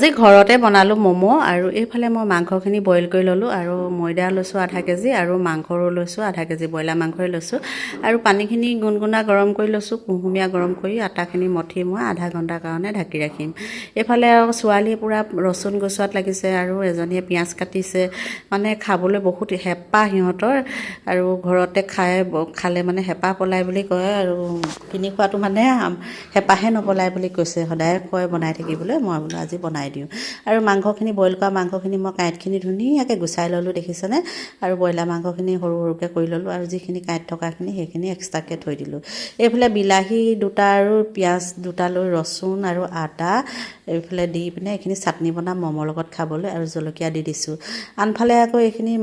আজি ঘৰতে বনালোঁ ম'ম' আৰু এইফালে মই মাংসখিনি বইল কৰি ল'লোঁ আৰু ময়দা লৈছোঁ আধা কেজি আৰু মাংসৰো লৈছোঁ আধা কেজি ব্ৰইলাৰ মাংসই লৈছোঁ আৰু পানীখিনি গুণগুণা গৰম কৰি লৈছোঁ কুহুমীয়া গৰম কৰি আটাখিনি মঠি মই আধা ঘণ্টাৰ কাৰণে ঢাকি ৰাখিম। এইফালে আৰু ছোৱালীয়ে পূৰা ৰচুন গছোৱাত লাগিছে আৰু এজনীয়ে পিঁয়াজ কাটিছে, মানে খাবলৈ বহুত হেঁপাহ সিহঁতৰ আৰু ঘৰতে খালে মানে হেঁপাহ পলায় বুলি কয় আৰু কিনি খোৱাটো মানে হেঁপাহে নপলায় বুলি কৈছে, সদায় কয় বনাই থাকিবলৈ। মই বোলো আজি বনাই দিওঁ আৰু মাংসখিনি বইল কৰা মাংসখিনি মই কাঁইটখিনি ধুনীয়াকৈ গুচাই ল'লোঁ দেখিছেনে, আৰু ব্ৰইলাৰ মাংসখিনি সৰু সৰুকৈ কৰি ল'লোঁ আৰু যিখিনি কাঁইট থকাখিনি সেইখিনি এক্সট্ৰাকৈ থৈ দিলোঁ। এইফালে বিলাহী দুটা আৰু পিঁয়াজ দুটা লৈ ৰচুন আৰু আদা এইফালে দি পিনে এইখিনি চাটনি বনাম ম'মৰ লগত খাবলৈ আৰু জলকীয়া দি দিছোঁ। আনফালে আকৌ এইখিনি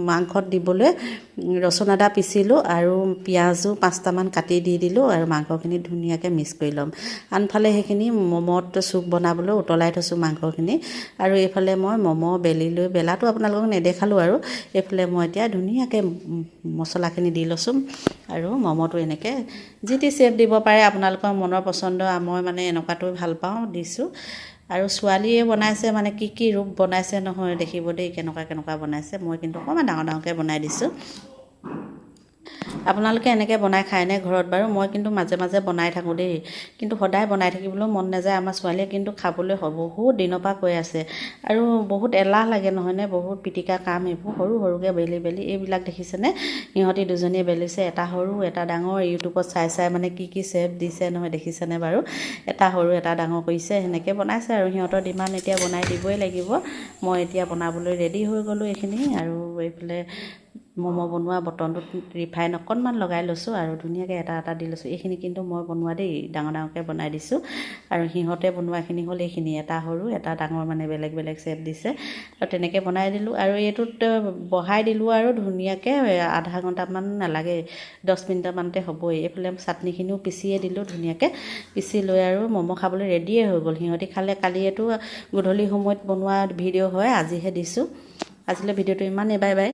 মাংসত দিবলৈ ৰচুন আদা পিচিলোঁ আৰু পিঁয়াজো 5টামান কাটি দি দিলোঁ আৰু মাংসখিনি ধুনীয়াকৈ মিক্স কৰি ল'ম। আনফালে সেইখিনি ম'মত চুপ বনাবলৈ উতলাই থৈছোঁ মাংসখিনি আৰু এইফালে মই ম'ম' বেলাটো আপোনালোকক নেদেখালোঁ আৰু এইফালে মই এতিয়া ধুনীয়াকৈ মছলাখিনি দি লৈছোঁ আৰু ম'ম'টো এনেকৈ যি টি শ্বেপ দিব পাৰে আপোনালোকৰ মনৰ পচন্দ, মই মানে এনেকুৱাটো ভাল পাওঁ দিছোঁ। আৰু ছোৱালীয়ে বনাইছে মানে কি ৰূপ বনাইছে নহয় দেখিব দেই, কেনেকুৱা বনাইছে। মই কিন্তু অকণমান ডাঙৰকৈ বনাই দিছোঁ। আপোনালোকে এনেকৈ বনাই খায়নে ঘৰত বাৰু? মই কিন্তু মাজে মাজে বনাই থাকোঁ দেই, কিন্তু সদায় বনাই থাকিবলৈও মন নাযায়। আমাৰ ছোৱালীয়ে কিন্তু খাবলৈ বহুত দিনৰ পৰা কৈ আছে আৰু বহুত এলাহ লাগে নহয়নে, বহুত পিটিকা কাম এইবোৰ সৰু সৰুকৈ বেলি এইবিলাক দেখিছেনে, সিহঁতি দুজনীয়ে বেলিছে, এটা সৰু এটা ডাঙৰ। ইউটিউবত চাই মানে কি শ্বেপ দিছে নহয় দেখিছেনে বাৰু, এটা সৰু এটা ডাঙৰ কৰিছে, সেনেকৈ বনাইছে আৰু সিহঁতৰ ডিমাণ্ড এতিয়া বনাই দিবই লাগিব। মই এতিয়া বনাবলৈ ৰেডি হৈ গ'লোঁ এইখিনি আৰু এইফালে ম'ম' বনোৱা বটনটোত ৰিফাইন অকণমান লগাই লৈছোঁ আৰু ধুনীয়াকৈ এটা দি লৈছোঁ। এইখিনি কিন্তু মই বনোৱা দেই, ডাঙৰকৈ বনাই দিছোঁ আৰু সিহঁতে বনোৱাখিনি হ'ল এইখিনি, এটা সৰু এটা ডাঙৰ, মানে বেলেগ শ্বেপ দিছে আৰু তেনেকৈ বনাই দিলোঁ আৰু এইটোত বহাই দিলোঁ আৰু ধুনীয়াকৈ আধা ঘণ্টামান নালাগে, 10 মিনিটমানতে হ'বই। এইফালে চাটনিখিনিও পিচিয়ে দিলোঁ ধুনীয়াকৈ, পিচি লৈ আৰু ম'ম' খাবলৈ ৰেডিয়ে হৈ গ'ল। সিহঁতি খালে, কালিয়েতো গধূলি সময়ত বনোৱা ভিডিঅ' হয়, আজিহে দিছোঁ। আজিলৈ ভিডিঅ'টো ইমানেই, বাই বাই।